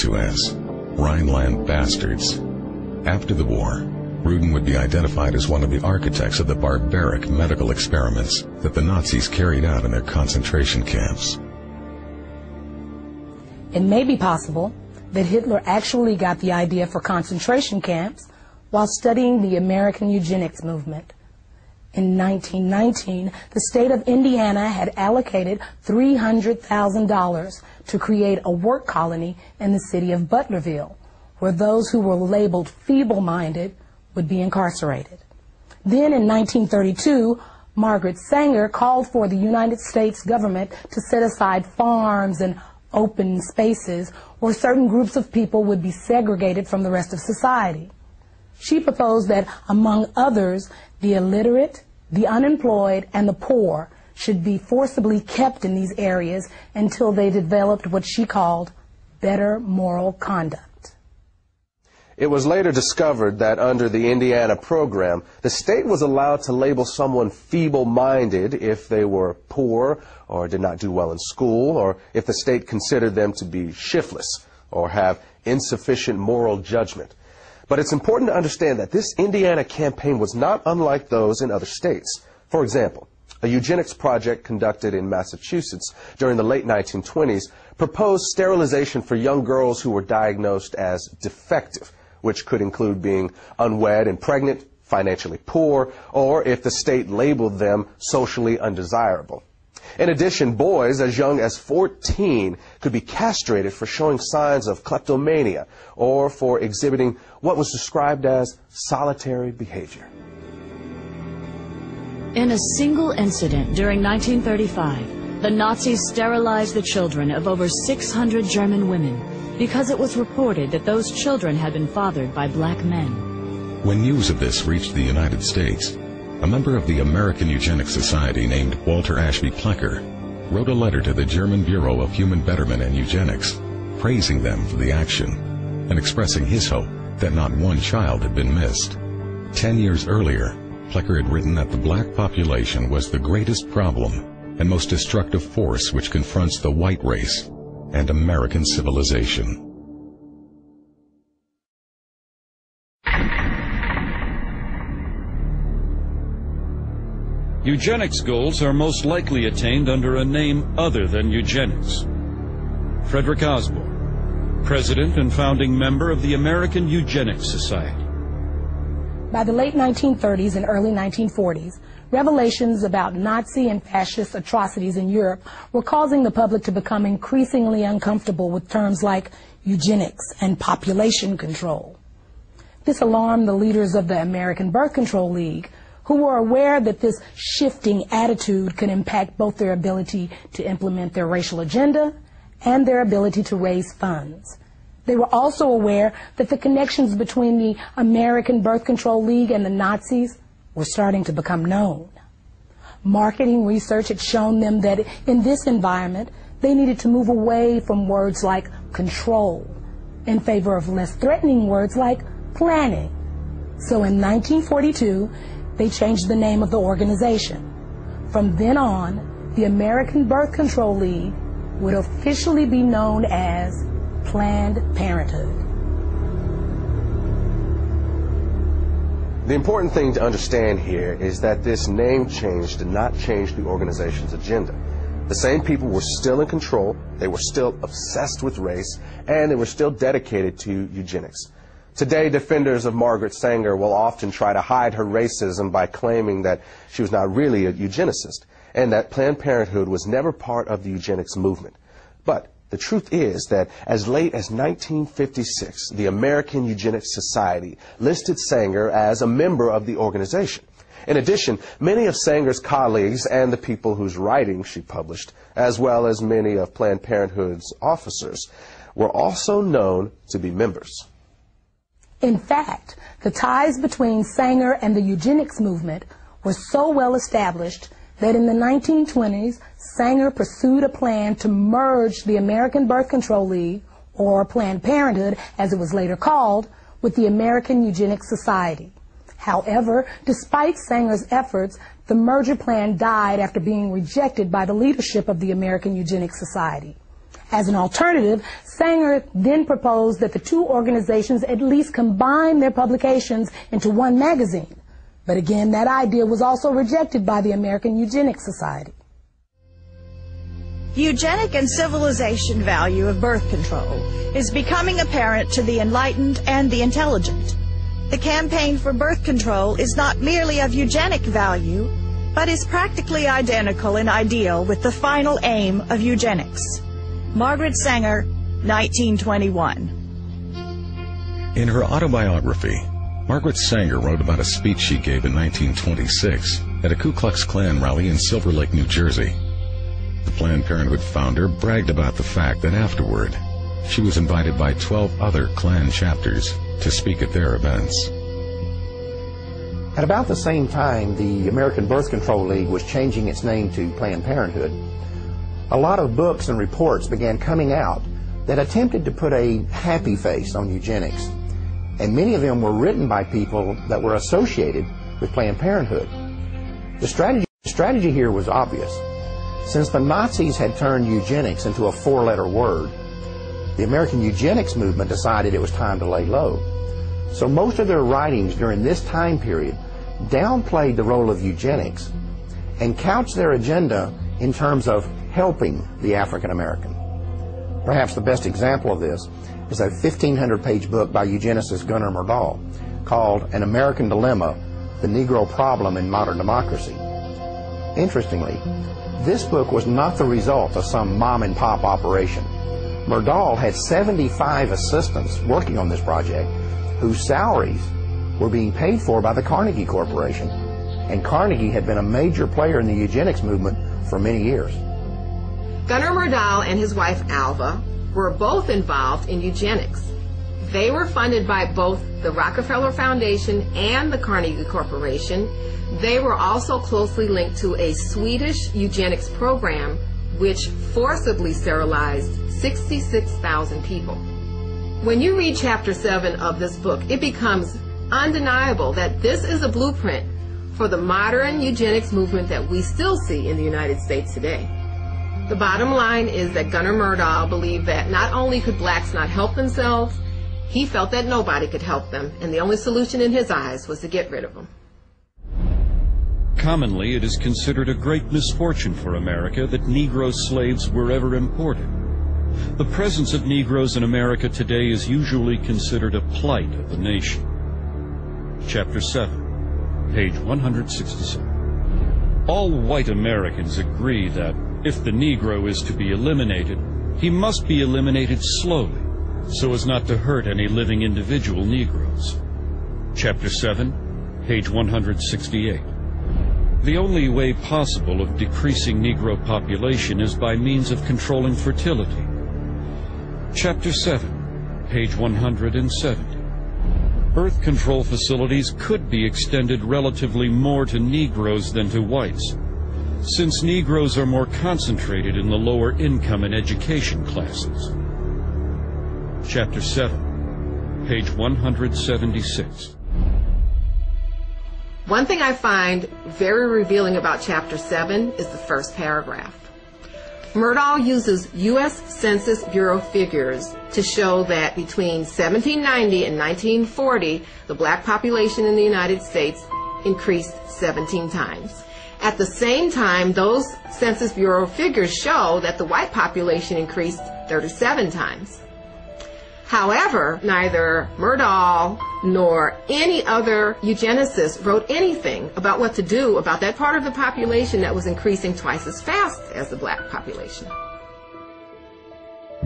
to as Rhineland bastards. After the war, Rudin would be identified as one of the architects of the barbaric medical experiments that the Nazis carried out in their concentration camps. It may be possible that Hitler actually got the idea for concentration camps while studying the American eugenics movement. In 1919, the state of Indiana had allocated $300,000 to create a work colony in the city of Butlerville, where those who were labeled feeble-minded would be incarcerated. Then in 1932, Margaret Sanger called for the United States government to set aside farms and open spaces where certain groups of people would be segregated from the rest of society. She proposed that, among others, the illiterate, the unemployed, and the poor should be forcibly kept in these areas until they developed what she called better moral conduct. It was later discovered that under the Indiana program, the state was allowed to label someone feeble-minded if they were poor or did not do well in school, or if the state considered them to be shiftless or have insufficient moral judgment. But it's important to understand that this Indiana campaign was not unlike those in other states. For example, a eugenics project conducted in Massachusetts during the late 1920s proposed sterilization for young girls who were diagnosed as defective, which could include being unwed and pregnant, financially poor, or if the state labeled them socially undesirable. In addition, boys as young as 14 could be castrated for showing signs of kleptomania or for exhibiting what was described as solitary behavior. In a single incident during 1935, the Nazis sterilized the children of over 600 German women because it was reported that those children had been fathered by black men. When news of this reached the United States, a member of the American Eugenics Society named Walter Ashby Plecker wrote a letter to the German Bureau of Human Betterment and Eugenics, praising them for the action and expressing his hope that not one child had been missed. 10 years earlier, Plecker had written that the black population was the greatest problem and most destructive force which confronts the white race and American civilization. Eugenics goals are most likely attained under a name other than eugenics. Frederick Osborne, President and founding member of the American Eugenics Society. By the late 1930s and early 1940s, revelations about Nazi and fascist atrocities in Europe were causing the public to become increasingly uncomfortable with terms like eugenics and population control. This alarmed the leaders of the American Birth Control League, who were aware that this shifting attitude could impact both their ability to implement their racial agenda and their ability to raise funds. They were also aware that the connections between the American Birth Control League and the Nazis were starting to become known. Marketing research had shown them that in this environment, they needed to move away from words like control in favor of less threatening words like planning. So in 1942, they changed the name of the organization. From then on, the American Birth Control League would officially be known as Planned Parenthood. The important thing to understand here is that this name change did not change the organization's agenda. The same people were still in control, they were still obsessed with race, and they were still dedicated to eugenics. Today, defenders of Margaret Sanger will often try to hide her racism by claiming that she was not really a eugenicist and that Planned Parenthood was never part of the eugenics movement. But the truth is that as late as 1956, the American Eugenics Society listed Sanger as a member of the organization. In addition, many of Sanger's colleagues and the people whose writings she published, as well as many of Planned Parenthood's officers, were also known to be members. In fact, the ties between Sanger and the eugenics movement were so well established that in the 1920s, Sanger pursued a plan to merge the American Birth Control League, or Planned Parenthood as it was later called, with the American Eugenics Society. However, despite Sanger's efforts, the merger plan died after being rejected by the leadership of the American Eugenics Society. As an alternative, Sanger then proposed that the two organizations at least combine their publications into one magazine. But again, that idea was also rejected by the American Eugenics Society. Eugenic and civilization value of birth control is becoming apparent to the enlightened and the intelligent. The campaign for birth control is not merely of eugenic value, but is practically identical in ideal with the final aim of eugenics. Margaret Sanger, 1921. In her autobiography, Margaret Sanger wrote about a speech she gave in 1926 at a Ku Klux Klan rally in Silver Lake, New Jersey. The Planned Parenthood founder bragged about the fact that afterward, she was invited by 12 other Klan chapters to speak at their events. At about the same time the American Birth Control League was changing its name to Planned Parenthood, a lot of books and reports began coming out that attempted to put a happy face on eugenics, and many of them were written by people that were associated with Planned Parenthood. The strategy here was obvious. Since the Nazis had turned eugenics into a four-letter word, the American eugenics movement decided it was time to lay low. So most of their writings during this time period downplayed the role of eugenics and couched their agenda in terms of helping the African American. Perhaps the best example of this is a 1,500-page book by eugenicist Gunnar Myrdal called An American Dilemma, The Negro Problem in Modern Democracy. Interestingly, this book was not the result of some mom-and-pop operation. Myrdal had 75 assistants working on this project whose salaries were being paid for by the Carnegie Corporation, and Carnegie had been a major player in the eugenics movement for many years. Gunnar Myrdal and his wife Alva were both involved in eugenics. They were funded by both the Rockefeller Foundation and the Carnegie Corporation. They were also closely linked to a Swedish eugenics program which forcibly sterilized 66,000 people. When you read Chapter 7 of this book, it becomes undeniable that this is a blueprint for the modern eugenics movement that we still see in the United States today. The bottom line is that Gunnar Myrdal believed that not only could blacks not help themselves, he felt that nobody could help them, and the only solution in his eyes was to get rid of them. Commonly, it is considered a great misfortune for America that Negro slaves were ever imported. The presence of Negroes in America today is usually considered a plight of the nation. Chapter 7, page 167. All white Americans agree that if the Negro is to be eliminated, he must be eliminated slowly, so as not to hurt any living individual Negroes. Chapter 7, page 168. The only way possible of decreasing Negro population is by means of controlling fertility. Chapter 7, page 170. Birth control facilities could be extended relatively more to Negroes than to whites, since Negroes are more concentrated in the lower income and education classes. Chapter 7, page 176. One thing I find very revealing about Chapter 7 is the first paragraph. Myrdal uses U.S. Census Bureau figures to show that between 1790 and 1940, the black population in the United States increased 17 times. At the same time, those Census Bureau figures show that the white population increased 37 times. However, neither Myrdal nor any other eugenicist wrote anything about what to do about that part of the population that was increasing twice as fast as the black population.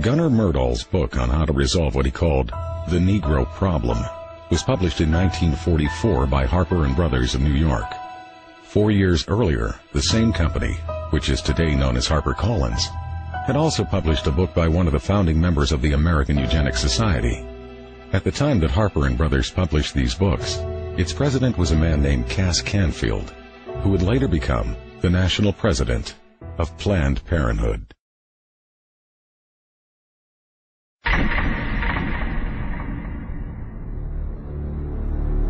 Gunnar Myrdal's book on how to resolve what he called the Negro Problem was published in 1944 by Harper & Brothers of New York. 4 years earlier, the same company, which is today known as HarperCollins, had also published a book by one of the founding members of the American Eugenics Society. At the time that Harper & Brothers published these books, its president was a man named Cass Canfield, who would later become the national president of Planned Parenthood.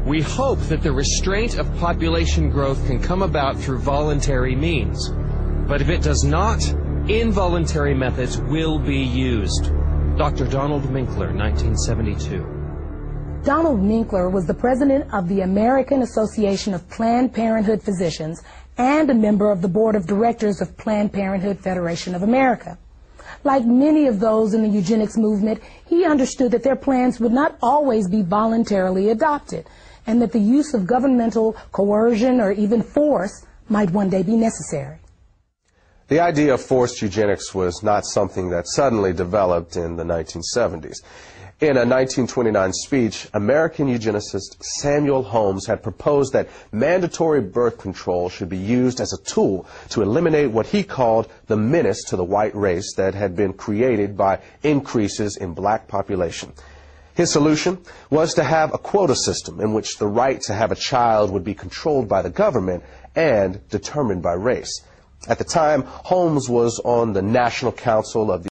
We hope that the restraint of population growth can come about through voluntary means. But if it does not, involuntary methods will be used. Dr. Donald Minkler, 1972. Donald Minkler was the president of the American Association of Planned Parenthood Physicians and a member of the board of directors of Planned Parenthood Federation of America. Like many of those in the eugenics movement, he understood that their plans would not always be voluntarily adopted, and that the use of governmental coercion or even force might one day be necessary. The idea of forced eugenics was not something that suddenly developed in the 1970s. In a 1929 speech, American eugenicist Samuel Holmes had proposed that mandatory birth control should be used as a tool to eliminate what he called the menace to the white race that had been created by increases in black population. His solution was to have a quota system in which the right to have a child would be controlled by the government and determined by race. At the time, Holmes was on the National Council of the